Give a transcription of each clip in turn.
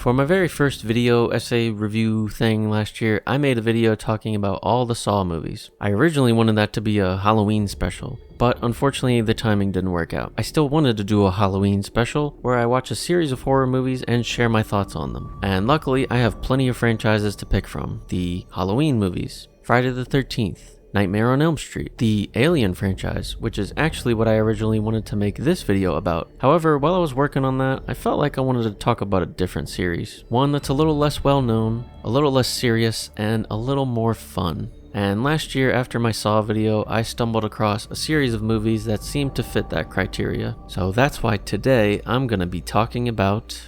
For my very first video essay review thing last year, I made a video talking about all the Saw movies. I originally wanted that to be a Halloween special, but unfortunately the timing didn't work out. I still wanted to do a Halloween special where I watch a series of horror movies and share my thoughts on them. And luckily I have plenty of franchises to pick from. The Halloween movies, Friday the 13th, Nightmare on Elm Street, the Alien franchise, which is actually what I originally wanted to make this video about. However, while I was working on that, I felt like I wanted to talk about a different series. One that's a little less well known, a little less serious, and a little more fun. And last year, after my Saw video, I stumbled across a series of movies that seemed to fit that criteria. So that's why today I'm gonna be talking about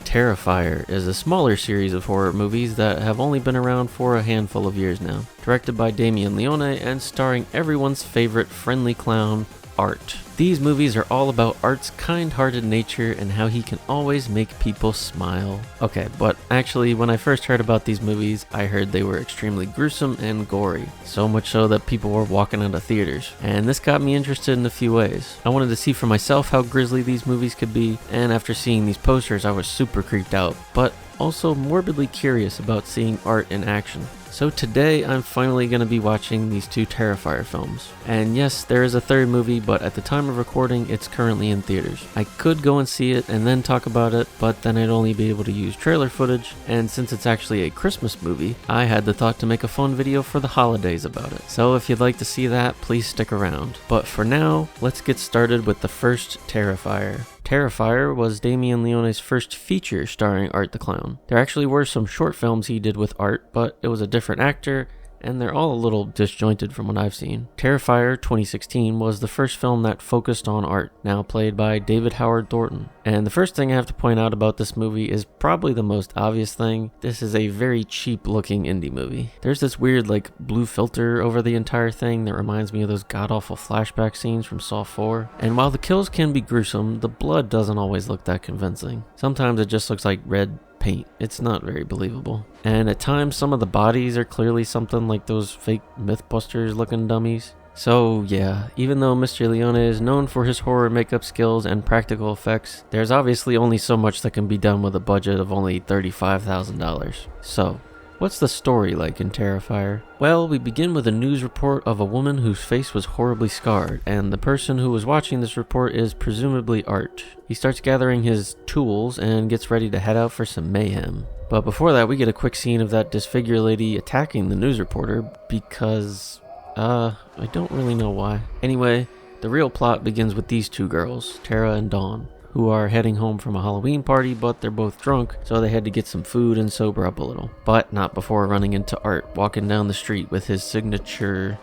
Terrifier is a smaller series of horror movies that have only been around for a handful of years now. Directed by Damien Leone and starring everyone's favorite friendly clown, Art. These movies are all about Art's kind-hearted nature and how he can always make people smile. Okay, but actually when I first heard about these movies, I heard they were extremely gruesome and gory. So much so that people were walking out of theaters. And this got me interested in a few ways. I wanted to see for myself how grisly these movies could be, and after seeing these posters I was super creeped out, but also morbidly curious about seeing Art in action. So today I'm finally going to be watching these two Terrifier films. And yes, there is a third movie, but at the time of recording it's currently in theaters. I could go and see it and then talk about it, but then I'd only be able to use trailer footage, and since it's actually a Christmas movie, I had the thought to make a fun video for the holidays about it. So if you'd like to see that, please stick around. But for now, let's get started with the first Terrifier. Terrifier was Damien Leone's first feature starring Art the Clown. There actually were some short films he did with Art, but it was a different actor, and they're all a little disjointed from what I've seen. Terrifier 2016 was the first film that focused on Art, now played by David Howard Thornton. And the first thing I have to point out about this movie is probably the most obvious thing. This is a very cheap looking indie movie. There's this weird blue filter over the entire thing that reminds me of those god-awful flashback scenes from Saw 4. And while the kills can be gruesome, the blood doesn't always look that convincing. Sometimes it just looks like red paint. It's not very believable. And at times some of the bodies are clearly something like those fake Mythbusters looking dummies. So yeah, even though Mr. Leone is known for his horror makeup skills and practical effects, there's obviously only so much that can be done with a budget of only $35,000. So what's the story like in Terrifier? Well, we begin with a news report of a woman whose face was horribly scarred, and the person who was watching this report is presumably Art. He starts gathering his tools and gets ready to head out for some mayhem. But before that, we get a quick scene of that disfigured lady attacking the news reporter because, I don't really know why. Anyway, the real plot begins with these two girls, Tara and Dawn, who are heading home from a Halloween party, but they're both drunk, so they had to get some food and sober up a little. But not before running into Art walking down the street with his signature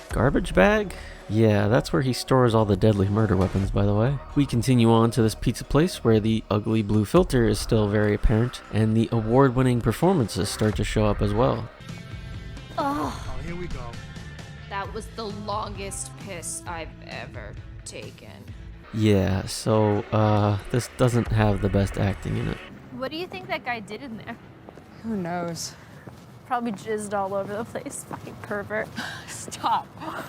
garbage bag? Yeah, that's where he stores all the deadly murder weapons, by the way. We continue on to this pizza place where the ugly blue filter is still very apparent, and the award-winning performances start to show up as well. Oh, here we go. That was the longest piss I've ever taken. Yeah, so, this doesn't have the best acting in it. What do you think that guy did in there? Who knows? Probably jizzed all over the place. Fucking pervert. Stop.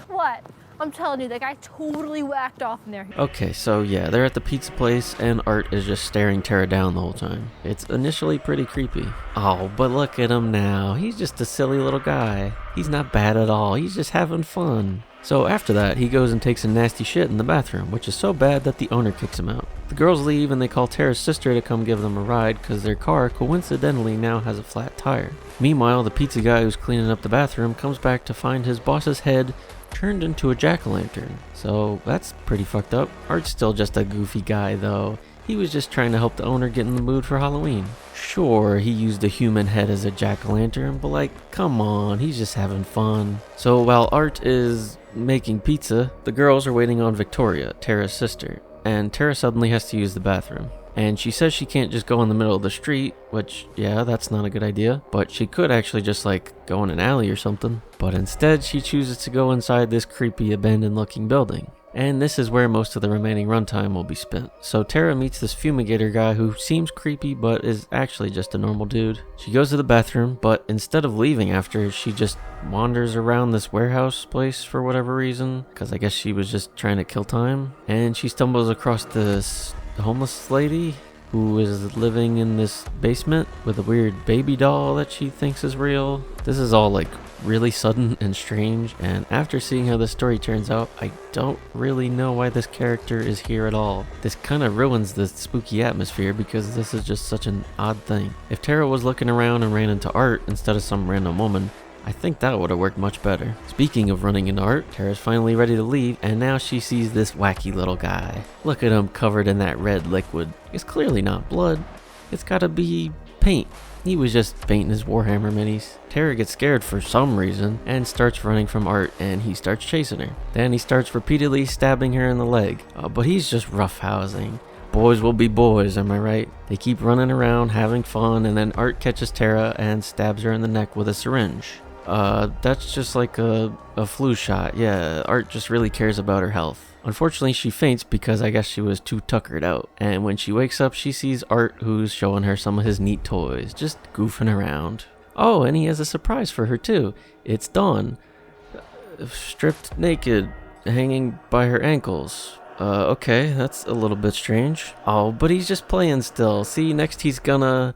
What? I'm telling you, that guy totally whacked off in there. Okay, so yeah, they're at the pizza place and Art is just staring Tara down the whole time. It's initially pretty creepy. Oh, but look at him now. He's just a silly little guy. He's not bad at all. He's just having fun. So after that, he goes and takes a nasty shit in the bathroom, which is so bad that the owner kicks him out. The girls leave and they call Tara's sister to come give them a ride because their car coincidentally now has a flat tire. Meanwhile, the pizza guy who's cleaning up the bathroom comes back to find his boss's head turned into a jack-o'-lantern. So that's pretty fucked up. Art's still just a goofy guy though. He was just trying to help the owner get in the mood for Halloween. Sure, he used a human head as a jack-o'-lantern, but come on, he's just having fun. So while Art is making pizza, the girls are waiting on Victoria, Tara's sister, and Tara suddenly has to use the bathroom. And she says she can't just go in the middle of the street, which, yeah, that's not a good idea. But she could actually just, go in an alley or something. But instead, she chooses to go inside this creepy, abandoned-looking building. and this is where most of the remaining runtime will be spent. So Tara meets this fumigator guy who seems creepy but is actually just a normal dude. She goes to the bathroom, but instead of leaving after, she just wanders around this warehouse place for whatever reason, because I guess she was just trying to kill time, and she stumbles across this homeless lady who is living in this basement with a weird baby doll that she thinks is real. This is all like really sudden and strange, and after seeing how the story turns out, I don't really know why this character is here at all. This kind of ruins the spooky atmosphere because this is just such an odd thing. If Tara was looking around and ran into Art instead of some random woman, I think that would have worked much better. Speaking of running into Art, Tara's finally ready to leave, and now she sees this wacky little guy. Look at him covered in that red liquid. It's clearly not blood. It's gotta be paint. He was just painting his Warhammer minis. Tara gets scared for some reason and starts running from Art, and he starts chasing her. Then he starts repeatedly stabbing her in the leg, but he's just roughhousing. Boys will be boys, am I right? They keep running around, having fun, and then Art catches Tara and stabs her in the neck with a syringe. That's just like a flu shot. Yeah, Art just really cares about her health. Unfortunately, she faints because I guess she was too tuckered out. And when she wakes up, she sees Art, who's showing her some of his neat toys, just goofing around. Oh, and he has a surprise for her too. It's Dawn, stripped naked, hanging by her ankles. Okay, that's a little bit strange. Oh, but he's just playing still. See, next he's gonna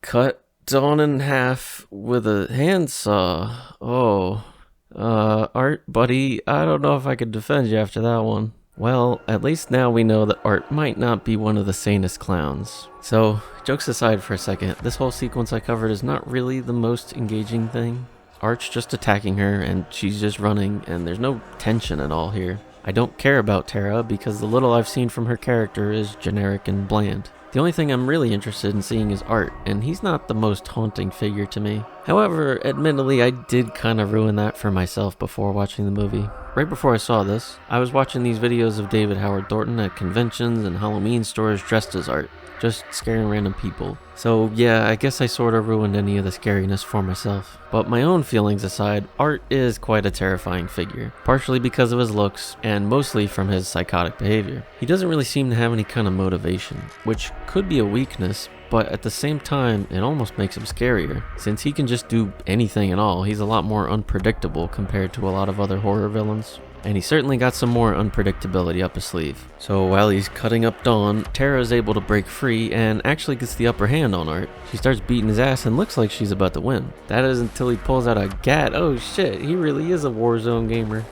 cut Dawn in half with a handsaw. Oh. Art, buddy, I don't know if I could defend you after that one. Well, at least now we know that Art might not be one of the sanest clowns. So, jokes aside for a second, this whole sequence I covered is not really the most engaging thing. Art's just attacking her, and she's just running, and there's no tension at all here. I don't care about Tara because the little I've seen from her character is generic and bland. The only thing I'm really interested in seeing is Art, and he's not the most haunting figure to me. However, admittedly, I did kind of ruin that for myself before watching the movie. Right before I saw this, I was watching these videos of David Howard Thornton at conventions and Halloween stores dressed as Art, just scaring random people. So yeah, I guess I sort of ruined any of the scariness for myself. But my own feelings aside, Art is quite a terrifying figure, partially because of his looks, and mostly from his psychotic behavior. He doesn't really seem to have any kind of motivation, which could be a weakness, but at the same time, it almost makes him scarier. Since he can just do anything at all, he's a lot more unpredictable compared to a lot of other horror villains. And he certainly got some more unpredictability up his sleeve. So while he's cutting up Dawn, Tara is able to break free and actually gets the upper hand on Art. She starts beating his ass and looks like she's about to win. That is until he pulls out a gat. Oh shit, he really is a Warzone gamer.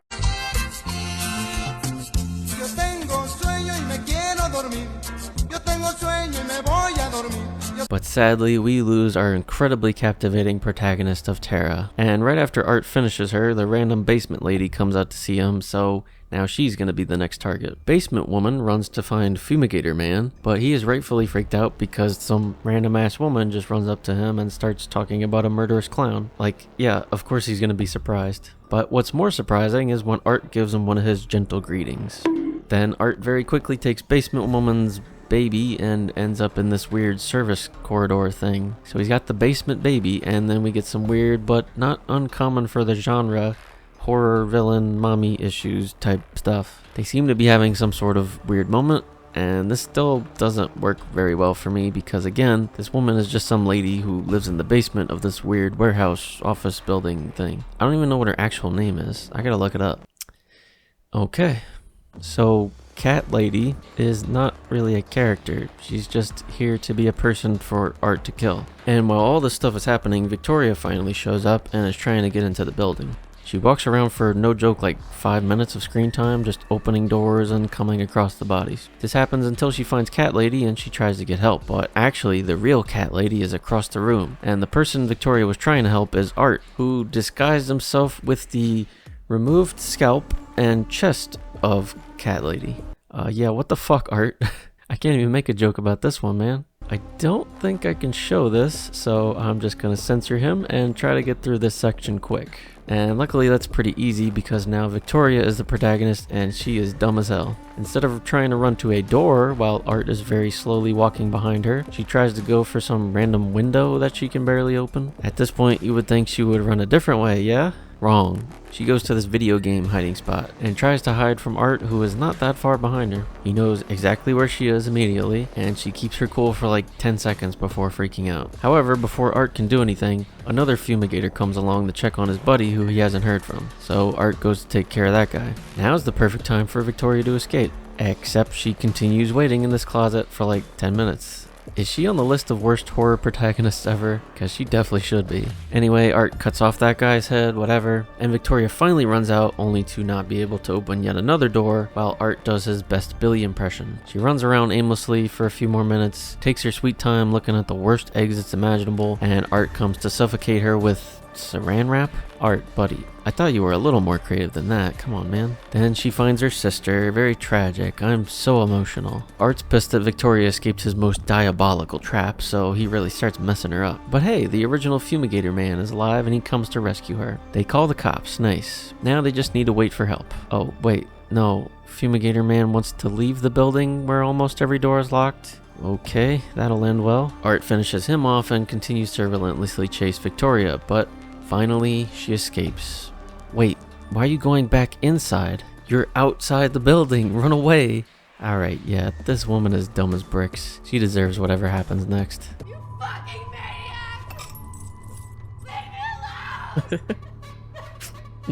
But sadly, we lose our incredibly captivating protagonist of Tara. And right after Art finishes her, the random basement lady comes out to see him, so now she's gonna be the next target. Basement woman runs to find Fumigator Man, but he is rightfully freaked out because some random ass woman just runs up to him and starts talking about a murderous clown. Like, yeah, of course he's gonna be surprised. But what's more surprising is when Art gives him one of his gentle greetings. Then Art very quickly takes Basement Woman's baby and ends up in this weird service corridor thing. So he's got the basement baby, and then we get some weird but not uncommon for the genre horror villain mommy issues type stuff. They seem to be having some sort of weird moment, and this still doesn't work very well for me because again, this woman is just some lady who lives in the basement of this weird warehouse office building thing. I don't even know what her actual name is. I gotta look it up. Okay, so Cat Lady is not really a character. She's just here to be a person for Art to kill. And while all this stuff is happening, Victoria finally shows up and is trying to get into the building. She walks around for no joke like 5 minutes of screen time, just opening doors and coming across the bodies. This happens until she finds Cat Lady and she tries to get help, but actually the real Cat Lady is across the room, and the person Victoria was trying to help is Art, who disguised himself with the removed scalp and chest of Cat Lady. Yeah, what the fuck, Art? I can't even make a joke about this one, man. I don't think I can show this, so I'm just gonna censor him and try to get through this section quick. And luckily that's pretty easy because now Victoria is the protagonist and she is dumb as hell. Instead of trying to run to a door while Art is very slowly walking behind her, she tries to go for some random window that she can barely open. At this point you would think she would run a different way, yeah? Wrong. She goes to this video game hiding spot and tries to hide from Art, who is not that far behind her. He knows exactly where she is immediately, and she keeps her cool for like 10 seconds before freaking out. However, before Art can do anything, another fumigator comes along to check on his buddy who he hasn't heard from. So Art goes to take care of that guy. Now's the perfect time for Victoria to escape. Except she continues waiting in this closet for like 10 minutes. Is she on the list of worst horror protagonists ever? Because she definitely should be. Anyway, Art cuts off that guy's head, whatever, and Victoria finally runs out, only to not be able to open yet another door, while Art does his best Billy impression. She runs around aimlessly for a few more minutes, takes her sweet time looking at the worst exits imaginable, and Art comes to suffocate her with saran wrap? Art, buddy, I thought you were a little more creative than that. Come on, man. Then she finds her sister. Very tragic. I'm so emotional. Art's pissed that Victoria escaped his most diabolical trap, so he really starts messing her up. But hey, the original fumigator man is alive and he comes to rescue her. They call the cops. Nice. Now they just need to wait for help. Oh, wait. No. Fumigator man wants to leave the building where almost every door is locked. Okay, that'll end well. Art finishes him off and continues to relentlessly chase Victoria, but finally she escapes. Wait, why are you going back inside? You're outside the building. Run away. Alright, yeah, this woman is dumb as bricks. She deserves whatever happens next. You fucking maniac! Leave me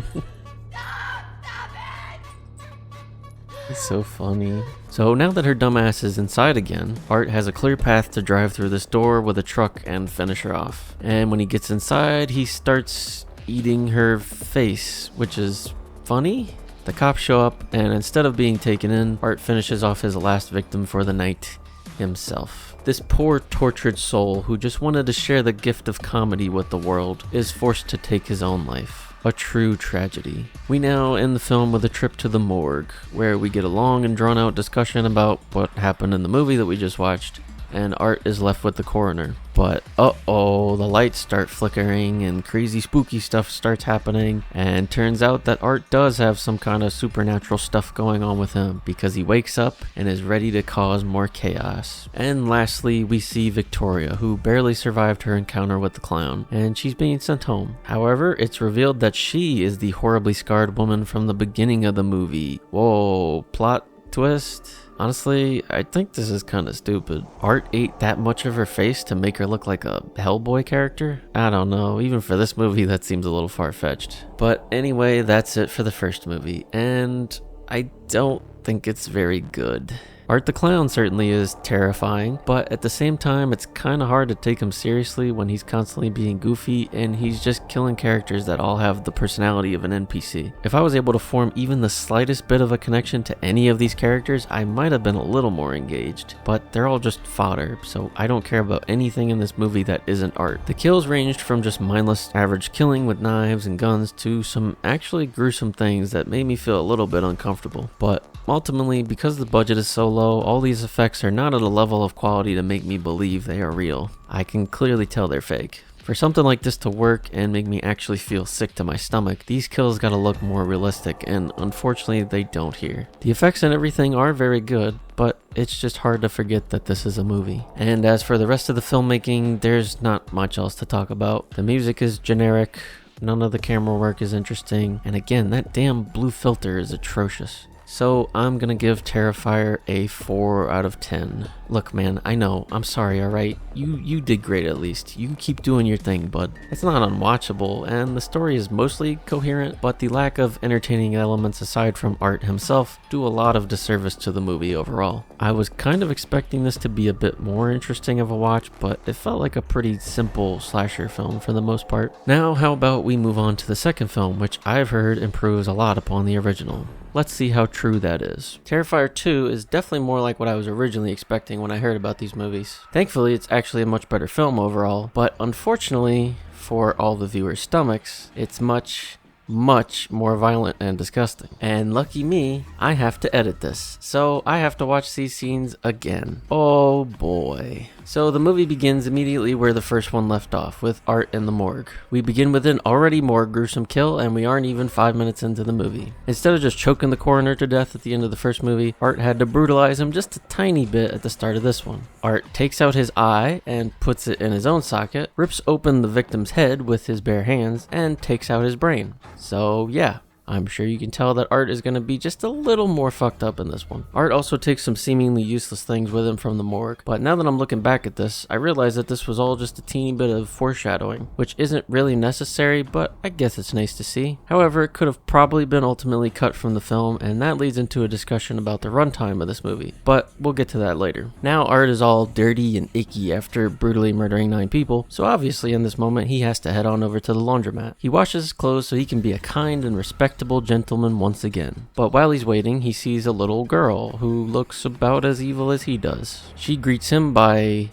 alone! Stop it! It's so funny. So now that her dumbass is inside again, Art has a clear path to drive through this door with a truck and finish her off. And when he gets inside, he starts eating her face, which is funny. The cops show up, and instead of being taken in, Art finishes off his last victim for the night himself. This poor tortured soul who just wanted to share the gift of comedy with the world is forced to take his own life. A true tragedy. We now end the film with a trip to the morgue, where we get a long and drawn out discussion about what happened in the movie that we just watched, and Art is left with the coroner. But uh-oh, the lights start flickering and crazy spooky stuff starts happening, and turns out that Art does have some kind of supernatural stuff going on with him, because he wakes up and is ready to cause more chaos. And lastly, we see Victoria, who barely survived her encounter with the clown, and she's being sent home. However, it's revealed that she is the horribly scarred woman from the beginning of the movie. Whoa, plot twist? Honestly, I think this is kinda stupid. Art ate that much of her face to make her look like a Hellboy character? I don't know, even for this movie that seems a little far-fetched. But anyway, that's it for the first movie, and I don't think it's very good. Art the Clown certainly is terrifying, but at the same time it's kinda hard to take him seriously when he's constantly being goofy and he's just killing characters that all have the personality of an NPC. If I was able to form even the slightest bit of a connection to any of these characters, I might have been a little more engaged, but they're all just fodder, so I don't care about anything in this movie that isn't Art. The kills ranged from just mindless average killing with knives and guns to some actually gruesome things that made me feel a little bit uncomfortable, but ultimately, because the budget is so low, all these effects are not at a level of quality to make me believe they are real. I can clearly tell they're fake. For something like this to work and make me actually feel sick to my stomach, these kills gotta look more realistic, and unfortunately they don't here. The effects and everything are very good, but it's just hard to forget that this is a movie. And as for the rest of the filmmaking, there's not much else to talk about. The music is generic, none of the camera work is interesting, and again, that damn blue filter is atrocious. So I'm gonna give Terrifier a 4 out of 10. Look man, I know, I'm sorry, alright? You did great at least. You keep doing your thing, bud. It's not unwatchable, and the story is mostly coherent, but the lack of entertaining elements aside from Art himself do a lot of disservice to the movie overall. I was kind of expecting this to be a bit more interesting of a watch, but it felt like a pretty simple slasher film for the most part. Now how about we move on to the second film, which I've heard improves a lot upon the original. Let's see how true that is. Terrifier 2 is definitely more like what I was originally expecting when I heard about these movies. Thankfully, it's actually a much better film overall, but unfortunately, for all the viewers' stomachs, it's much more violent and disgusting. And lucky me, I have to edit this, so I have to watch these scenes again. Oh boy. So the movie begins immediately where the first one left off, with Art in the morgue. We begin with an already more gruesome kill, and we aren't even 5 minutes into the movie. Instead of just choking the coroner to death at the end of the first movie, Art had to brutalize him just a tiny bit at the start of this one. Art takes out his eye and puts it in his own socket, rips open the victim's head with his bare hands, and takes out his brain. So yeah, I'm sure you can tell that Art is going to be just a little more fucked up in this one. Art also takes some seemingly useless things with him from the morgue, but now that I'm looking back at this, I realize that this was all just a teeny bit of foreshadowing, which isn't really necessary, but I guess it's nice to see. However, it could have probably been ultimately cut from the film, and that leads into a discussion about the runtime of this movie, but we'll get to that later. Now Art is all dirty and icky after brutally murdering 9 people, so obviously in this moment he has to head on over to the laundromat. He washes his clothes so he can be a kind and respectable gentleman once again. But while he's waiting, he sees a little girl who looks about as evil as he does. She greets him by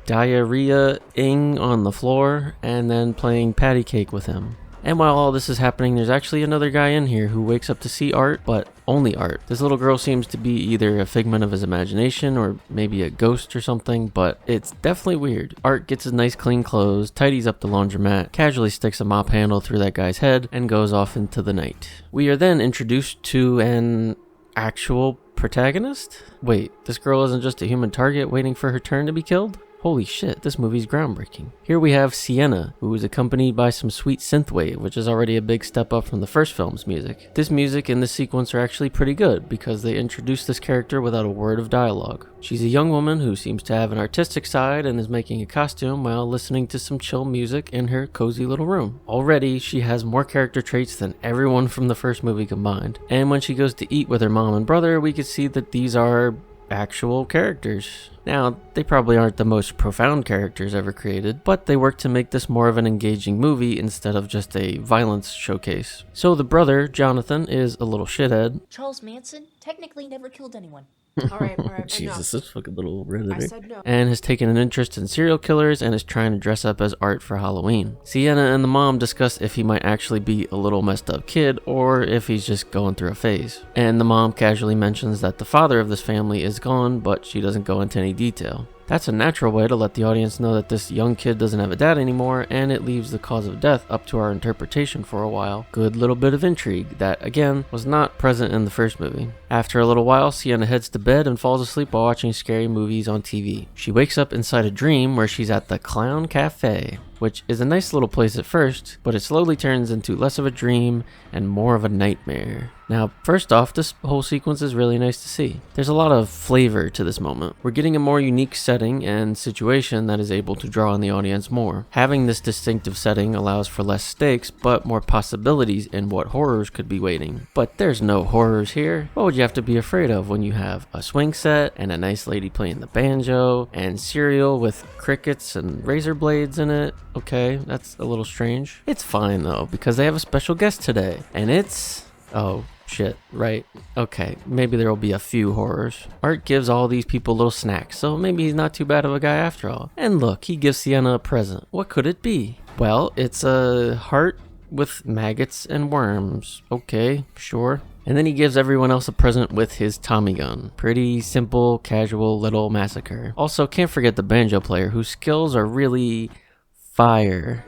diarrhea-ing on the floor and then playing patty cake with him. And while all this is happening, there's actually another guy in here who wakes up to see Art, but only Art. This little girl seems to be either a figment of his imagination or maybe a ghost or something, but it's definitely weird. Art gets his nice clean clothes, tidies up the laundromat, casually sticks a mop handle through that guy's head, and goes off into the night. We are then introduced to an actual protagonist? Wait, this girl isn't just a human target waiting for her turn to be killed? Holy shit, this movie's groundbreaking. Here we have Sienna, who is accompanied by some sweet synthwave, which is already a big step up from the first film's music. This music and this sequence are actually pretty good, because they introduce this character without a word of dialogue. She's a young woman who seems to have an artistic side and is making a costume while listening to some chill music in her cozy little room. Already, she has more character traits than everyone from the first movie combined, and when she goes to eat with her mom and brother, we can see that these are actual characters. Now, they probably aren't the most profound characters ever created, but they work to make this more of an engaging movie instead of just a violence showcase. So the brother, Jonathan, is a little shithead. Charles Manson technically never killed anyone. All right, Jesus, this fucking little redditor. I said no. And has taken an interest in serial killers and is trying to dress up as Art for Halloween. Sienna and the mom discuss if he might actually be a little messed up kid or if he's just going through a phase. And the mom casually mentions that the father of this family is gone, but she doesn't go into any detail. That's a natural way to let the audience know that this young kid doesn't have a dad anymore, and it leaves the cause of death up to our interpretation for a while. Good little bit of intrigue that, again, was not present in the first movie. After a little while, Sienna heads to bed and falls asleep while watching scary movies on TV. She wakes up inside a dream where she's at the Clown Café, which is a nice little place at first, but it slowly turns into less of a dream and more of a nightmare. Now, first off, this whole sequence is really nice to see. There's a lot of flavor to this moment. We're getting a more unique setting and situation that is able to draw in the audience more. Having this distinctive setting allows for less stakes, but more possibilities in what horrors could be waiting. But there's no horrors here. What would you have to be afraid of when you have a swing set and a nice lady playing the banjo and cereal with crickets and razor blades in it? Okay, that's a little strange. It's fine though, because they have a special guest today, and it's... oh shit, right. Okay, maybe there will be a few horrors. Art gives all these people little snacks, so maybe he's not too bad of a guy after all. And look, he gives Sienna a present. What could it be? Well, it's a heart with maggots and worms. Okay, sure. And then he gives everyone else a present with his Tommy gun. Pretty simple, casual little massacre. Also, can't forget the banjo player, whose skills are really fire.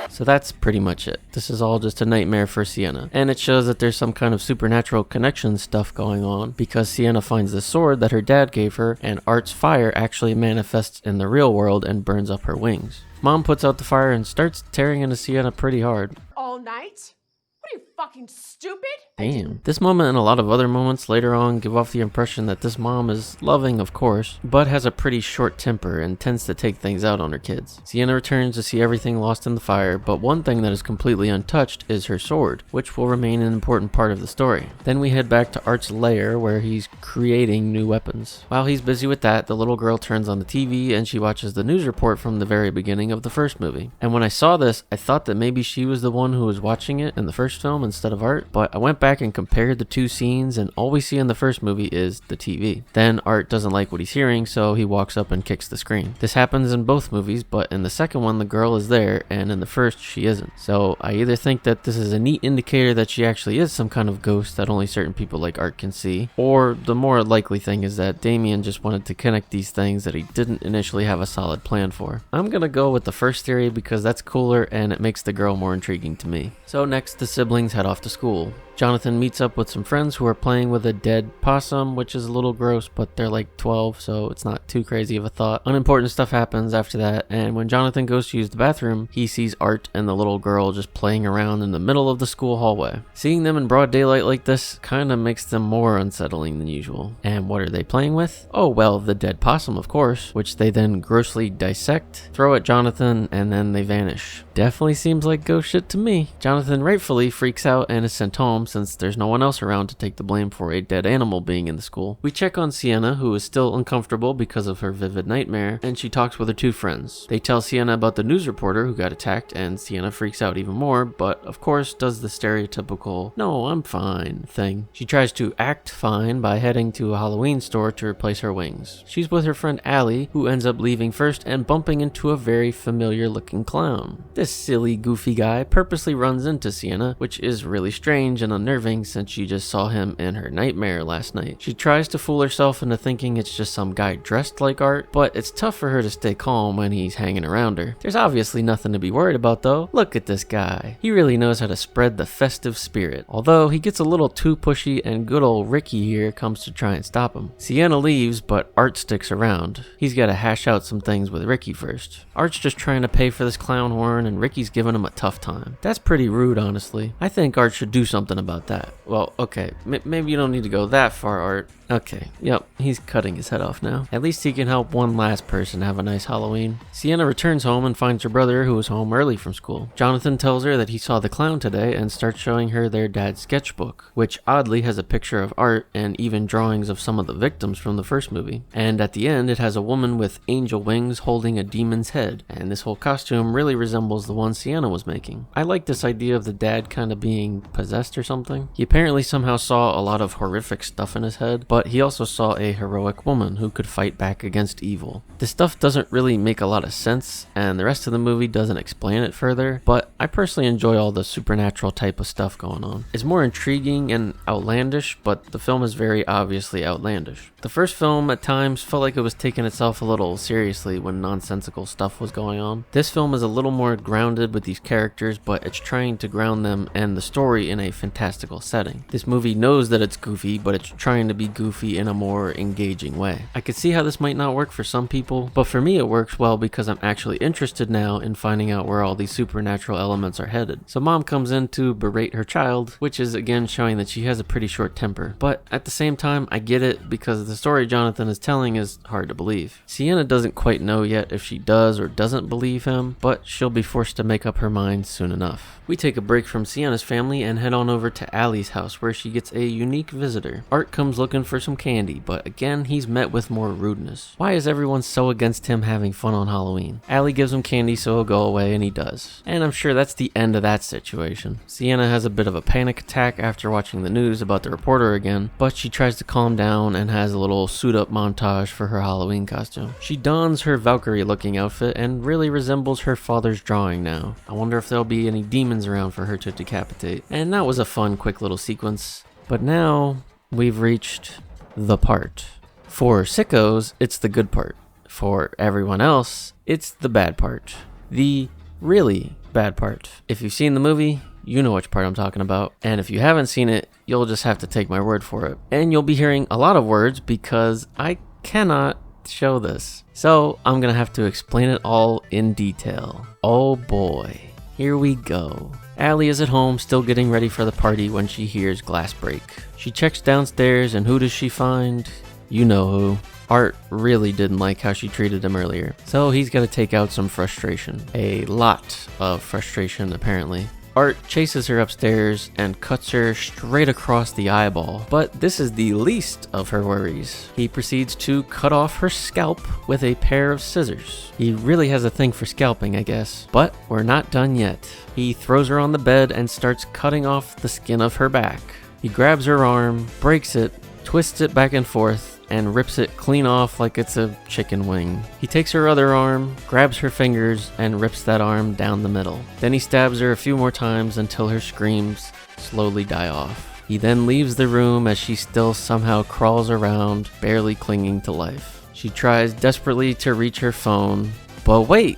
So that's pretty much it. This is all just a nightmare for Sienna. And it shows that there's some kind of supernatural connection stuff going on, because Sienna finds the sword that her dad gave her, and Art's fire actually manifests in the real world and burns up her wings. Mom puts out the fire and starts tearing into Sienna pretty hard. All night? What are you, fucking stupid? Damn. This moment and a lot of other moments later on give off the impression that this mom is loving, of course, but has a pretty short temper and tends to take things out on her kids. Sienna returns to see everything lost in the fire, but one thing that is completely untouched is her sword, which will remain an important part of the story. Then we head back to Art's lair where he's creating new weapons. While he's busy with that, the little girl turns on the TV and she watches the news report from the very beginning of the first movie. And when I saw this, I thought that maybe she was the one who was watching it in the first film instead of Art, but I went back and compared the two scenes, and all we see in the first movie is the TV. Then Art doesn't like what he's hearing, so he walks up and kicks the screen. This happens in both movies, but in the second one the girl is there, and in the first she isn't. So I either think that this is a neat indicator that she actually is some kind of ghost that only certain people like Art can see, or the more likely thing is that Damien just wanted to connect these things that he didn't initially have a solid plan for. I'm gonna go with the first theory because that's cooler and it makes the girl more intriguing to me. So next, the siblings have head off to school. Jonathan meets up with some friends who are playing with a dead possum, which is a little gross, but they're like 12, so it's not too crazy of a thought. Unimportant stuff happens after that, and when Jonathan goes to use the bathroom, he sees Art and the little girl just playing around in the middle of the school hallway. Seeing them in broad daylight like this kind of makes them more unsettling than usual. And what are they playing with? Oh well, the dead possum, of course, which they then grossly dissect, throw at Jonathan, and then they vanish. Definitely seems like ghost shit to me. Jonathan rightfully freaks out and is sent home since there's no one else around to take the blame for a dead animal being in the school. We check on Sienna, who is still uncomfortable because of her vivid nightmare, and she talks with her two friends. They tell Sienna about the news reporter who got attacked, and Sienna freaks out even more, but of course does the stereotypical, no, I'm fine thing. She tries to act fine by heading to a Halloween store to replace her wings. She's with her friend Allie, who ends up leaving first and bumping into a very familiar looking clown. This silly, goofy guy purposely runs into Sienna, which is really strange and unnerving since she just saw him in her nightmare last night. She tries to fool herself into thinking it's just some guy dressed like Art, but it's tough for her to stay calm when he's hanging around her. There's obviously nothing to be worried about though. Look at this guy. He really knows how to spread the festive spirit. Although he gets a little too pushy and good old Ricky here comes to try and stop him. Sienna leaves, but Art sticks around. He's got to hash out some things with Ricky first. Art's just trying to pay for this clown horn and Ricky's giving him a tough time. That's pretty rude, honestly. I think Art should do something about that. Well, okay, maybe you don't need to go that far, Art. Okay, yep, he's cutting his head off now. At least he can help one last person have a nice Halloween. Sienna returns home and finds her brother, who is home early from school. Jonathan tells her that he saw the clown today and starts showing her their dad's sketchbook, which oddly has a picture of Art and even drawings of some of the victims from the first movie. And at the end, it has a woman with angel wings holding a demon's head, and this whole costume really resembles the one Sienna was making. I like this idea of the dad kind of being possessed or something. He apparently somehow saw a lot of horrific stuff in his head, but he also saw a heroic woman who could fight back against evil. This stuff doesn't really make a lot of sense, and the rest of the movie doesn't explain it further, but I personally enjoy all the supernatural type of stuff going on. It's more intriguing and outlandish, but the film is very obviously outlandish. The first film at times felt like it was taking itself a little seriously when nonsensical stuff was going on. This film is a little more grounded with these characters, but it's trying to ground them and the story in a fantastical setting. This movie knows that it's goofy, but it's trying to be goofy in a more engaging way. I could see how this might not work for some people, but for me it works well because I'm actually interested now in finding out where all these supernatural elements are headed. So mom comes in to berate her child, which is again showing that she has a pretty short temper. But at the same time, I get it because the story Jonathan is telling is hard to believe. Sienna doesn't quite know yet if she does or doesn't believe him, but she'll be forced to make up her mind soon enough. We take a break from Sienna's family and head on over to Allie's house where she gets a unique visitor. Art comes looking for some candy, but again he's met with more rudeness. Why is everyone so against him having fun on Halloween? Allie gives him candy so he'll go away, and he does. And I'm sure that's the end of that situation. Sienna has a bit of a panic attack after watching the news about the reporter again, but she tries to calm down and has a little suit up montage for her Halloween costume. She dons her Valkyrie looking outfit and really resembles her father's drawing now. I wonder if there'll be any demons around for her to decapitate. And that was a fun quick little sequence. But now we've reached the part. For sickos, it's the good part. For everyone else, it's the bad part. The really bad part. If you've seen the movie, you know which part I'm talking about. And if you haven't seen it, you'll just have to take my word for it. And you'll be hearing a lot of words because I cannot show this. So I'm gonna have to explain it all in detail. Oh boy. Here we go. Allie is at home still getting ready for the party when she hears glass break. She checks downstairs and who does she find? You know who. Art really didn't like how she treated him earlier, so he's got to take out some frustration. A lot of frustration apparently. Art chases her upstairs and cuts her straight across the eyeball, but this is the least of her worries. He proceeds to cut off her scalp with a pair of scissors. He really has a thing for scalping, I guess. But we're not done yet. He throws her on the bed and starts cutting off the skin of her back. He grabs her arm, breaks it, twists it back and forth, and rips it clean off like it's a chicken wing. He takes her other arm, grabs her fingers, and rips that arm down the middle. Then he stabs her a few more times until her screams slowly die off. He then leaves the room as she still somehow crawls around, barely clinging to life. She tries desperately to reach her phone, but wait!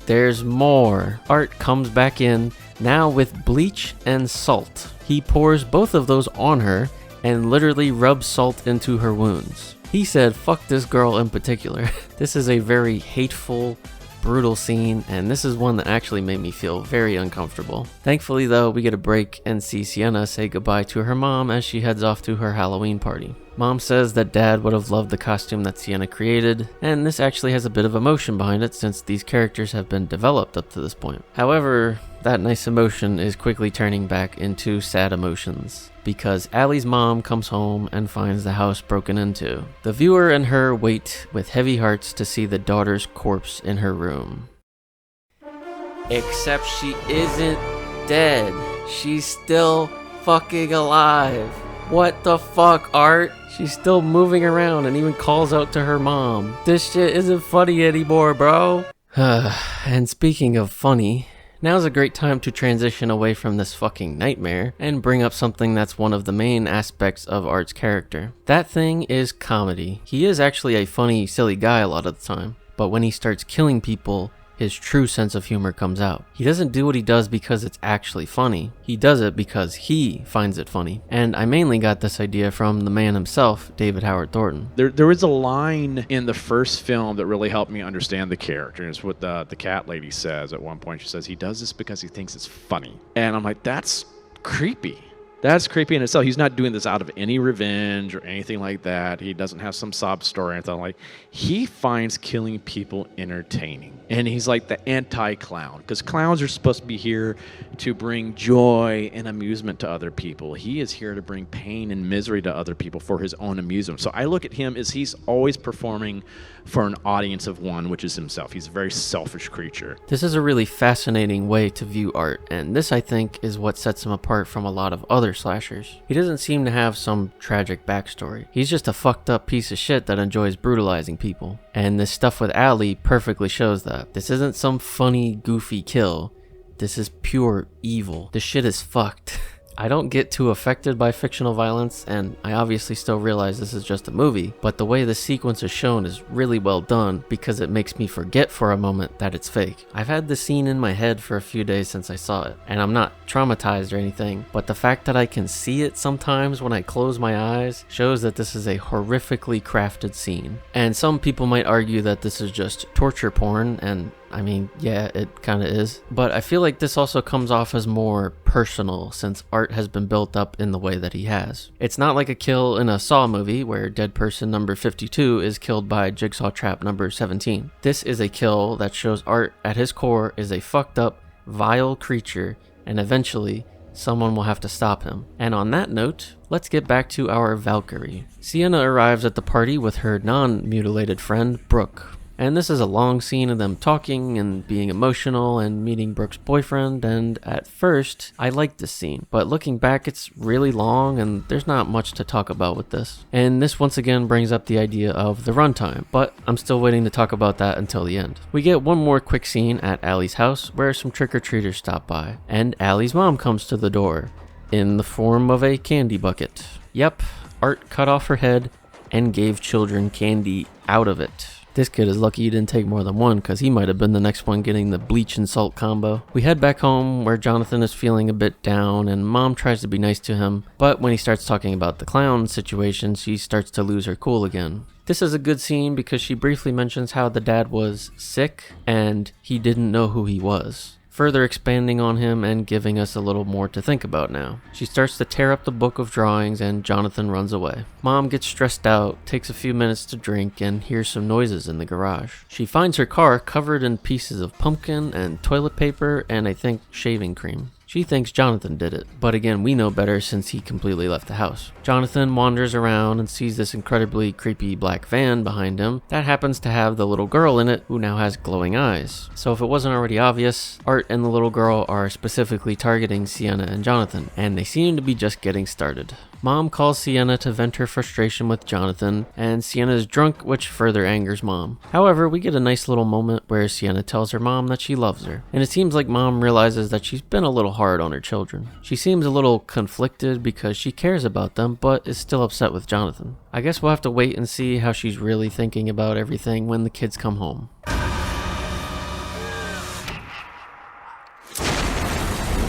There's more. Art comes back in, now with bleach and salt. He pours both of those on her and literally rubs salt into her wounds. He said, fuck this girl in particular. This is a very hateful, brutal scene, and this is one that actually made me feel very uncomfortable. Thankfully though, we get a break and see Sienna say goodbye to her mom as she heads off to her Halloween party. Mom says that Dad would have loved the costume that Sienna created, and this actually has a bit of emotion behind it since these characters have been developed up to this point. However, that nice emotion is quickly turning back into sad emotions, because Allie's mom comes home and finds the house broken into. The viewer and her wait with heavy hearts to see the daughter's corpse in her room. Except she isn't dead. She's still fucking alive. What the fuck, Art? She's still moving around and even calls out to her mom. This shit isn't funny anymore, bro. And speaking of funny, now's a great time to transition away from this fucking nightmare and bring up something that's one of the main aspects of Art's character. That thing is comedy. He is actually a funny, silly guy a lot of the time, but when he starts killing people, his true sense of humor comes out. He doesn't do what he does because it's actually funny. He does it because he finds it funny. And I mainly got this idea from the man himself, David Howard Thornton. There is a line in the first film that really helped me understand the character. And it's what the cat lady says at one point. She says, he does this because he thinks it's funny. And I'm like, that's creepy. That's creepy in itself. He's not doing this out of any revenge or anything like that. He doesn't have some sob story or anything like. He finds killing people entertaining. And he's like the anti-clown, because clowns are supposed to be here to bring joy and amusement to other people. He is here to bring pain and misery to other people for his own amusement. So I look at him as he's always performing for an audience of one, which is himself. He's a very selfish creature. This is a really fascinating way to view Art, and this, I think, is what sets him apart from a lot of other slashers. He doesn't seem to have some tragic backstory. He's just a fucked up piece of shit that enjoys brutalizing people. And this stuff with Allie perfectly shows that. This isn't some funny, goofy kill. This is pure evil. This shit is fucked. I don't get too affected by fictional violence, and I obviously still realize this is just a movie, but the way the sequence is shown is really well done because it makes me forget for a moment that it's fake. I've had the scene in my head for a few days since I saw it, and I'm not traumatized or anything, but the fact that I can see it sometimes when I close my eyes shows that this is a horrifically crafted scene. And some people might argue that this is just torture porn, and I mean, yeah, it kind of is. But I feel like this also comes off as more personal since Art has been built up in the way that he has. It's not like a kill in a Saw movie where dead person number 52 is killed by jigsaw trap number 17. This is a kill that shows Art at his core is a fucked up, vile creature, and eventually someone will have to stop him. And on that note, let's get back to our Valkyrie. Sienna arrives at the party with her non-mutilated friend, Brooke. And this is a long scene of them talking and being emotional and meeting Brooke's boyfriend, and at first, I liked this scene, but looking back, it's really long and there's not much to talk about with this. And this once again brings up the idea of the runtime, but I'm still waiting to talk about that until the end. We get one more quick scene at Allie's house where some trick-or-treaters stop by, and Allie's mom comes to the door in the form of a candy bucket. Yep, Art cut off her head and gave children candy out of it. This kid is lucky he didn't take more than one, because he might have been the next one getting the bleach and salt combo. We head back home where Jonathan is feeling a bit down and Mom tries to be nice to him, but when he starts talking about the clown situation, she starts to lose her cool again. This is a good scene because she briefly mentions how the dad was sick and he didn't know who he was, further expanding on him and giving us a little more to think about now. She starts to tear up the book of drawings and Jonathan runs away. Mom gets stressed out, takes a few minutes to drink, and hears some noises in the garage. She finds her car covered in pieces of pumpkin and toilet paper and I think shaving cream. She thinks Jonathan did it, but again, we know better since he completely left the house. Jonathan wanders around and sees this incredibly creepy black van behind him that happens to have the little girl in it who now has glowing eyes. So if it wasn't already obvious, Art and the little girl are specifically targeting Sienna and Jonathan, and they seem to be just getting started. Mom calls Sienna to vent her frustration with Jonathan, and Sienna is drunk, which further angers Mom. However, we get a nice little moment where Sienna tells her mom that she loves her, and it seems like Mom realizes that she's been a little hard on her children. She seems a little conflicted because she cares about them, but is still upset with Jonathan. I guess we'll have to wait and see how she's really thinking about everything when the kids come home.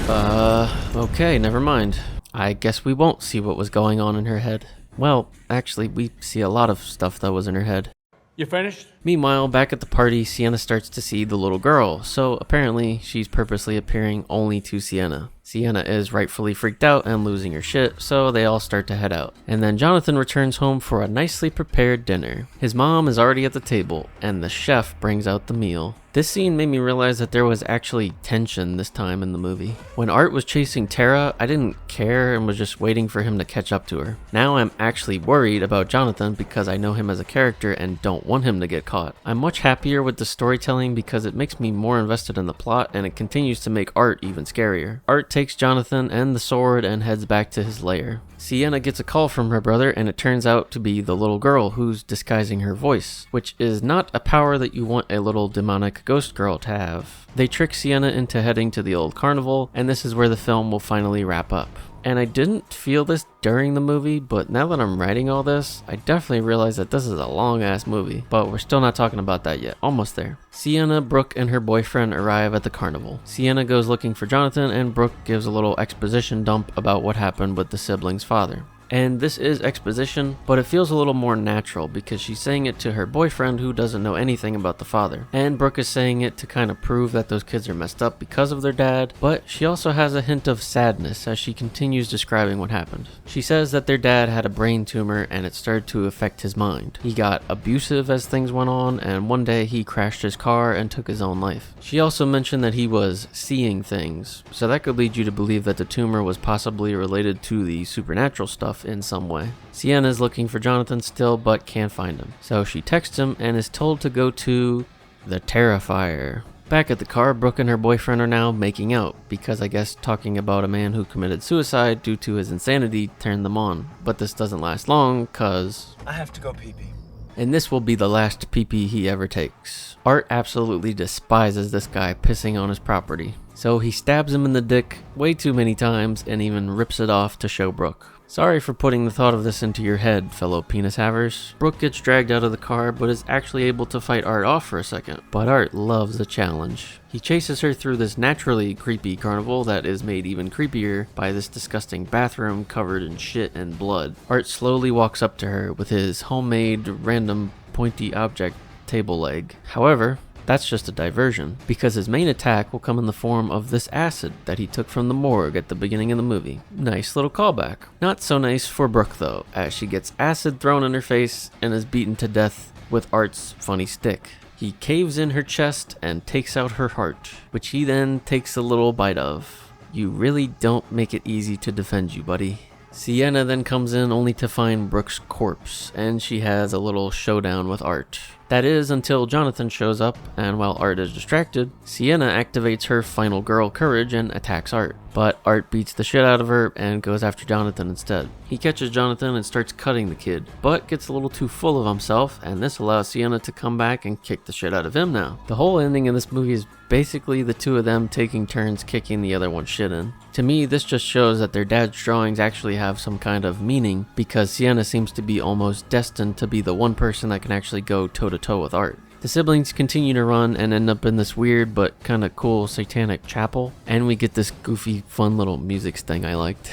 Okay, never mind. I guess we won't see what was going on in her head. Well, actually, we see a lot of stuff that was in her head. You finished? Meanwhile, back at the party, Sienna starts to see the little girl, so apparently she's purposely appearing only to Sienna. Sienna is rightfully freaked out and losing her shit, so they all start to head out. And then Jonathan returns home for a nicely prepared dinner. His mom is already at the table, and the chef brings out the meal. This scene made me realize that there was actually tension this time in the movie. When Art was chasing Tara, I didn't care and was just waiting for him to catch up to her. Now I'm actually worried about Jonathan because I know him as a character and don't want him to get caught. I'm much happier with the storytelling because it makes me more invested in the plot and it continues to make Art even scarier. Art takes Jonathan and the sword and heads back to his lair. Sienna gets a call from her brother and it turns out to be the little girl who's disguising her voice, which is not a power that you want a little demonic ghost girl to have. They trick Sienna into heading to the old carnival, and this is where the film will finally wrap up. And I didn't feel this during the movie, but now that I'm writing all this, I definitely realize that this is a long ass movie, but we're still not talking about that yet. Almost there. Sienna, Brooke, and her boyfriend arrive at the carnival. Sienna goes looking for Jonathan, and Brooke gives a little exposition dump about what happened with the siblings' father. And this is exposition, but it feels a little more natural because she's saying it to her boyfriend who doesn't know anything about the father. And Brooke is saying it to kind of prove that those kids are messed up because of their dad, but she also has a hint of sadness as she continues describing what happened. She says that their dad had a brain tumor and it started to affect his mind. He got abusive as things went on, and one day he crashed his car and took his own life. She also mentioned that he was seeing things, so that could lead you to believe that the tumor was possibly related to the supernatural stuff in some way. Sienna is looking for Jonathan still but can't find him, so she texts him and is told to go to the Terrifier. Back at the car, Brooke and her boyfriend are now making out because I guess talking about a man who committed suicide due to his insanity turned them on, but this doesn't last long cause I have to go pee-pee. And this will be the last pee-pee he ever takes. Art absolutely despises this guy pissing on his property, so he stabs him in the dick way too many times and even rips it off to show Brooke. Sorry for putting the thought of this into your head, fellow penis havers. Brooke gets dragged out of the car but is actually able to fight Art off for a second, but Art loves the challenge. He chases her through this naturally creepy carnival that is made even creepier by this disgusting bathroom covered in shit and blood. Art slowly walks up to her with his homemade random pointy object table leg. However, that's just a diversion, because his main attack will come in the form of this acid that he took from the morgue at the beginning of the movie. Nice little callback. Not so nice for Brooke though, as she gets acid thrown in her face and is beaten to death with Art's funny stick. He caves in her chest and takes out her heart, which he then takes a little bite of. You really don't make it easy to defend you, buddy. Sienna then comes in only to find Brooke's corpse, and she has a little showdown with Art. That is until Jonathan shows up, and while Art is distracted, Sienna activates her final girl courage and attacks Art. But Art beats the shit out of her and goes after Jonathan instead. He catches Jonathan and starts cutting the kid, but gets a little too full of himself, and this allows Sienna to come back and kick the shit out of him now. The whole ending in this movie is basically the two of them taking turns kicking the other one's shit in. To me, this just shows that their dad's drawings actually have some kind of meaning, because Sienna seems to be almost destined to be the one person that can actually go toe-to-toe with Art. The siblings continue to run and end up in this weird but kinda cool satanic chapel, and we get this goofy fun little music sting I liked.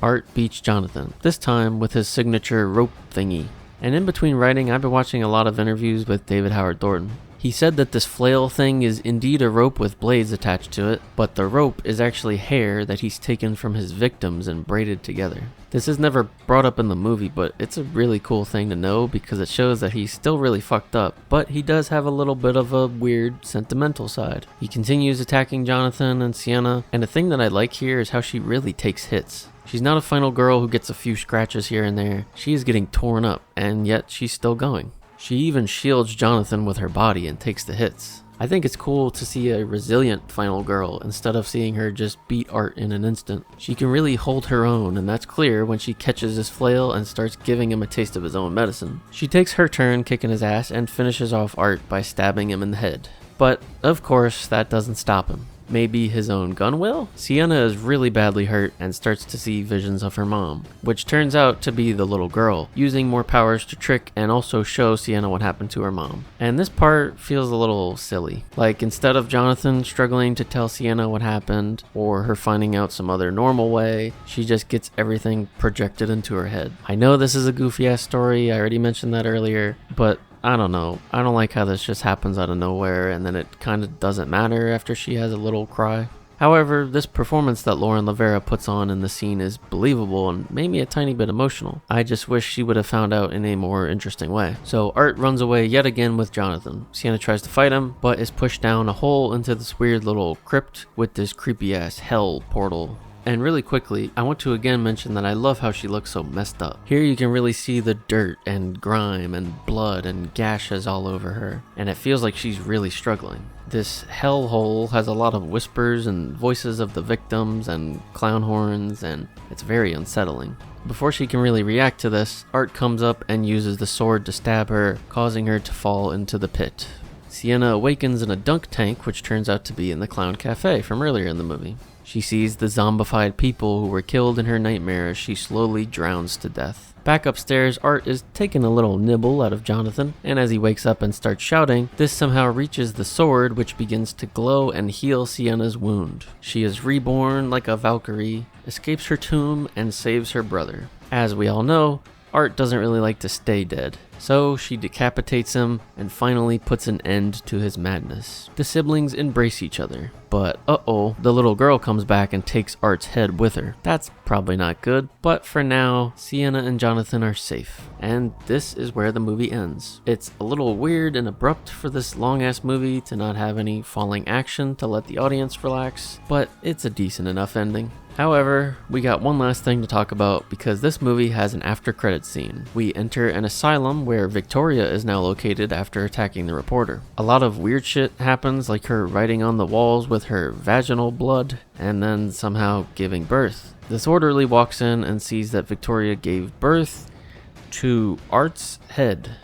Art beats Jonathan, this time with his signature rope thingy. And in between writing, I've been watching a lot of interviews with David Howard Thornton. He said that this flail thing is indeed a rope with blades attached to it, but the rope is actually hair that he's taken from his victims and braided together. This is never brought up in the movie, but it's a really cool thing to know because it shows that he's still really fucked up, but he does have a little bit of a weird sentimental side. He continues attacking Jonathan and Sienna, and the thing that I like here is how she really takes hits. She's not a final girl who gets a few scratches here and there. She is getting torn up, and yet she's still going. She even shields Jonathan with her body and takes the hits. I think it's cool to see a resilient final girl instead of seeing her just beat Art in an instant. She can really hold her own, and that's clear when she catches his flail and starts giving him a taste of his own medicine. She takes her turn kicking his ass and finishes off Art by stabbing him in the head. But, of course, that doesn't stop him. Maybe his own gun will? Sienna is really badly hurt and starts to see visions of her mom, which turns out to be the little girl, using more powers to trick and also show Sienna what happened to her mom. And this part feels a little silly. Like, instead of Jonathan struggling to tell Sienna what happened, or her finding out some other normal way, she just gets everything projected into her head. I know this is a goofy ass story, I already mentioned that earlier, but I don't know. I don't like how this just happens out of nowhere and then it kind of doesn't matter after she has a little cry. However, this performance that Lauren Lavera puts on in the scene is believable and made me a tiny bit emotional. I just wish she would have found out in a more interesting way. So Art runs away yet again with Jonathan. Sienna tries to fight him, but is pushed down a hole into this weird little crypt with this creepy ass hell portal. And really quickly, I want to again mention that I love how she looks so messed up. Here you can really see the dirt and grime and blood and gashes all over her, and it feels like she's really struggling. This hellhole has a lot of whispers and voices of the victims and clown horns, and it's very unsettling. Before she can really react to this, Art comes up and uses the sword to stab her, causing her to fall into the pit. Sienna awakens in a dunk tank, which turns out to be in the Clown Café from earlier in the movie. She sees the zombified people who were killed in her nightmare as she slowly drowns to death. Back upstairs, Art is taking a little nibble out of Jonathan, and as he wakes up and starts shouting, this somehow reaches the sword, which begins to glow and heal Sienna's wound. She is reborn like a Valkyrie, escapes her tomb, and saves her brother. As we all know, Art doesn't really like to stay dead, so she decapitates him and finally puts an end to his madness. The siblings embrace each other, but the little girl comes back and takes Art's head with her. That's probably not good, but for now, Sienna and Jonathan are safe, and this is where the movie ends. It's a little weird and abrupt for this long-ass movie to not have any falling action to let the audience relax, but it's a decent enough ending. However, we got one last thing to talk about because this movie has an after credits scene. We enter an asylum where Victoria is now located after attacking the reporter. A lot of weird shit happens, like her writing on the walls with her vaginal blood and then somehow giving birth. This orderly walks in and sees that Victoria gave birth to Art's head.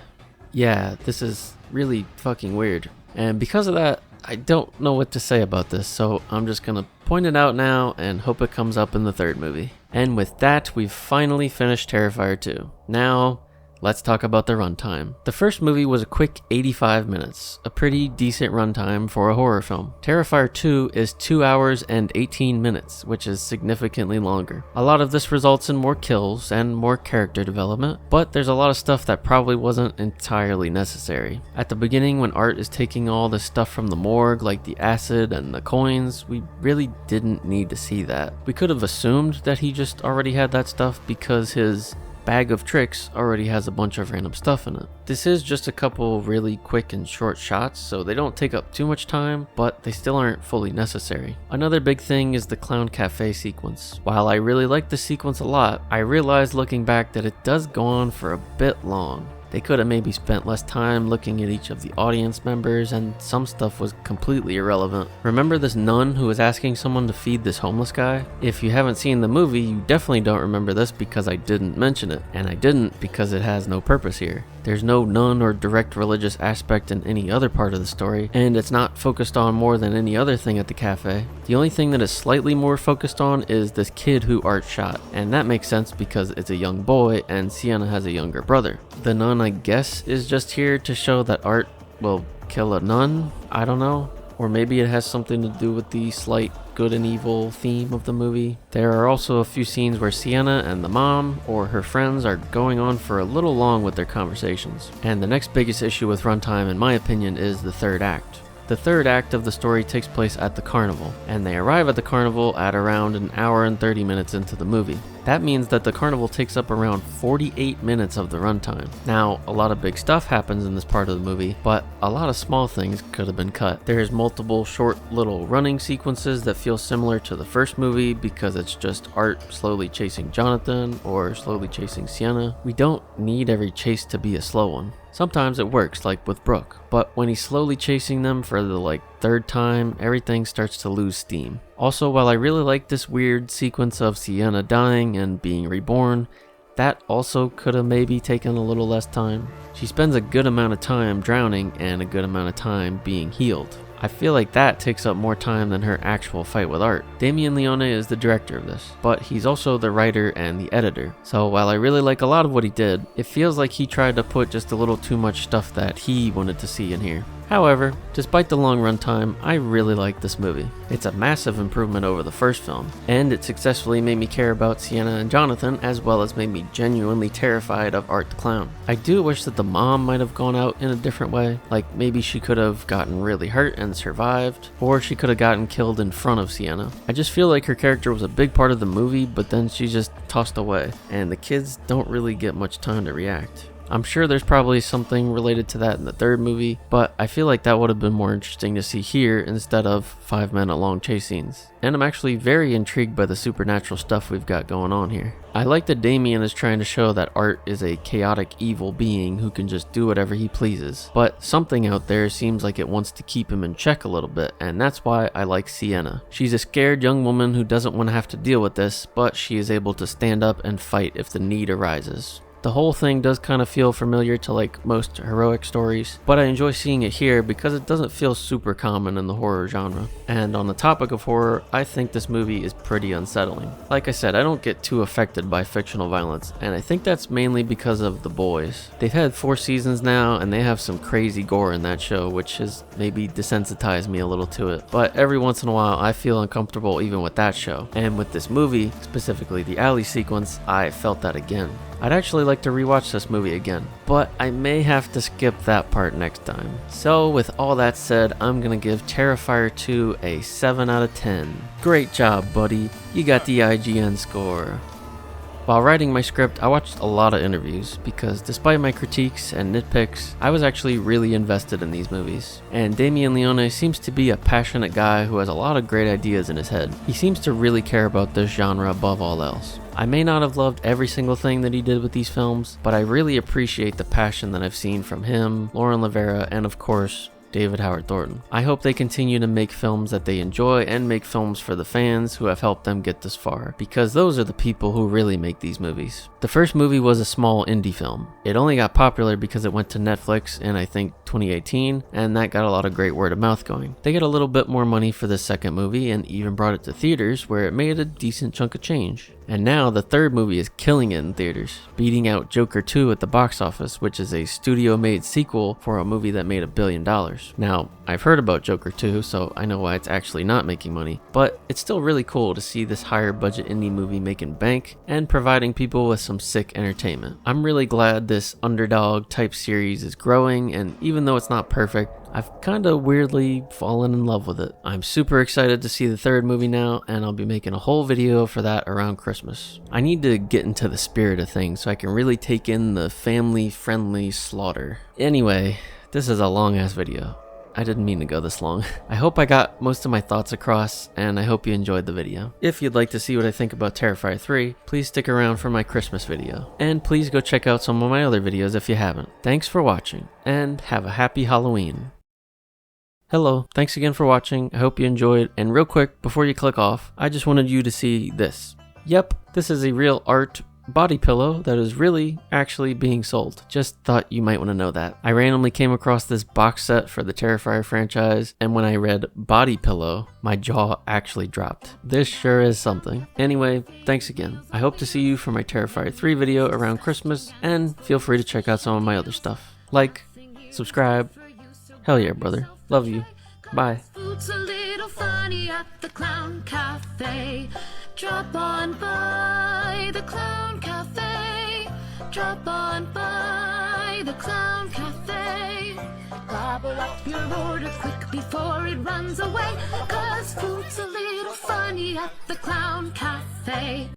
Yeah, this is really fucking weird. And because of that, I don't know what to say about this, so I'm just gonna point it out now and hope it comes up in the third movie. And with that, we've finally finished Terrifier 2. Now, let's talk about the runtime. The first movie was a quick 85 minutes, a pretty decent runtime for a horror film. Terrifier 2 is 2 hours and 18 minutes, which is significantly longer. A lot of this results in more kills and more character development, but there's a lot of stuff that probably wasn't entirely necessary. At the beginning, when Art is taking all the stuff from the morgue, like the acid and the coins, we really didn't need to see that. We could have assumed that he just already had that stuff because his bag of tricks already has a bunch of random stuff in it. This is just a couple really quick and short shots, so they don't take up too much time, but they still aren't fully necessary. Another big thing is the Clown Café sequence. While I really like the sequence a lot, I realized looking back that it does go on for a bit long. They could have maybe spent less time looking at each of the audience members, and some stuff was completely irrelevant. Remember this nun who was asking someone to feed this homeless guy? If you haven't seen the movie, you definitely don't remember this because I didn't mention it, and I didn't because it has no purpose here. There's no nun or direct religious aspect in any other part of the story, and it's not focused on more than any other thing at the cafe. The only thing that is slightly more focused on is this kid who Art shot, and that makes sense because it's a young boy and Sienna has a younger brother. The nun, I guess, is just here to show that Art will kill a nun? I don't know. Or maybe it has something to do with the slight good and evil theme of the movie. There are also a few scenes where Sienna and the mom or her friends are going on for a little long with their conversations. And the next biggest issue with runtime, in my opinion, is the third act. The third act of the story takes place at the carnival, and they arrive at the carnival at around an hour and 30 minutes into the movie. That means that the carnival takes up around 48 minutes of the runtime. Now, a lot of big stuff happens in this part of the movie, but a lot of small things could have been cut. There's multiple short little running sequences that feel similar to the first movie because it's just Art slowly chasing Jonathan or slowly chasing Sienna. We don't need every chase to be a slow one. Sometimes it works, like with Brooke, but when he's slowly chasing them for the third time, everything starts to lose steam. Also, while I really like this weird sequence of Sienna dying and being reborn, that also could have maybe taken a little less time. She spends a good amount of time drowning and a good amount of time being healed. I feel like that takes up more time than her actual fight with Art. Damien Leone is the director of this, but he's also the writer and the editor. So while I really like a lot of what he did, it feels like he tried to put just a little too much stuff that he wanted to see in here. However, despite the long runtime, I really like this movie. It's a massive improvement over the first film, and it successfully made me care about Sienna and Jonathan, as well as made me genuinely terrified of Art the Clown. I do wish that the mom might have gone out in a different way, like maybe she could have gotten really hurt and survived, or she could have gotten killed in front of Sienna. I just feel like her character was a big part of the movie, but then she's just tossed away, and the kids don't really get much time to react. I'm sure there's probably something related to that in the third movie, but I feel like that would have been more interesting to see here instead of 5-minute long chase scenes. And I'm actually very intrigued by the supernatural stuff we've got going on here. I like that Damien is trying to show that Art is a chaotic evil being who can just do whatever he pleases, but something out there seems like it wants to keep him in check a little bit, and that's why I like Sienna. She's a scared young woman who doesn't want to have to deal with this, but she is able to stand up and fight if the need arises. The whole thing does kind of feel familiar to like most heroic stories, but I enjoy seeing it here because it doesn't feel super common in the horror genre. And on the topic of horror, I think this movie is pretty unsettling. Like I said, I don't get too affected by fictional violence, and I think that's mainly because of The Boys. They've had 4 seasons now, and they have some crazy gore in that show, which has maybe desensitized me a little to it. But every once in a while, I feel uncomfortable even with that show. And with this movie, specifically the alley sequence, I felt that again. I'd actually like to rewatch this movie again, but I may have to skip that part next time. So with all that said, I'm gonna give Terrifier 2 a 7 out of 10. Great job, buddy. You got the IGN score. While writing my script, I watched a lot of interviews because despite my critiques and nitpicks, I was actually really invested in these movies. And Damien Leone seems to be a passionate guy who has a lot of great ideas in his head. He seems to really care about this genre above all else. I may not have loved every single thing that he did with these films, but I really appreciate the passion that I've seen from him, Lauren Levera, and of course, David Howard Thornton. I hope they continue to make films that they enjoy and make films for the fans who have helped them get this far, because those are the people who really make these movies. The first movie was a small indie film. It only got popular because it went to Netflix in I think 2018, and that got a lot of great word of mouth going. They got a little bit more money for the second movie and even brought it to theaters where it made a decent chunk of change. And now the third movie is killing it in theaters, beating out Joker 2 at the box office, which is a studio-made sequel for a movie that made $1 billion. Now, I've heard about Joker 2, so I know why it's actually not making money, but it's still really cool to see this higher budget indie movie making bank and providing people with some sick entertainment. I'm really glad this underdog type series is growing, and even though it's not perfect, I've kinda weirdly fallen in love with it. I'm super excited to see the third movie now, and I'll be making a whole video for that around Christmas. I need to get into the spirit of things so I can really take in the family-friendly slaughter. Anyway, this is a long-ass video. I didn't mean to go this long. I hope I got most of my thoughts across, and I hope you enjoyed the video. If you'd like to see what I think about Terrifier 3, please stick around for my Christmas video. And please go check out some of my other videos if you haven't. Thanks for watching, and have a happy Halloween. Hello, thanks again for watching. I hope you enjoyed, and real quick, before you click off, I just wanted you to see this. Yep, this is a real art body pillow that is really actually being sold. Just thought you might want to know that. I randomly came across this box set for the Terrifier franchise, and when I read body pillow, my jaw actually dropped. This sure is something. Anyway, thanks again. I hope to see you for my Terrifier 3 video around Christmas, and feel free to check out some of my other stuff. Like, subscribe. Hell yeah, brother. Love you. Bye. Food's a little funny at the Clown Cafe. Drop on by the Clown Cafe. Drop on by the Clown Cafe. Gobble up your order quick before it runs away. 'Cause food's a little funny at the Clown Cafe.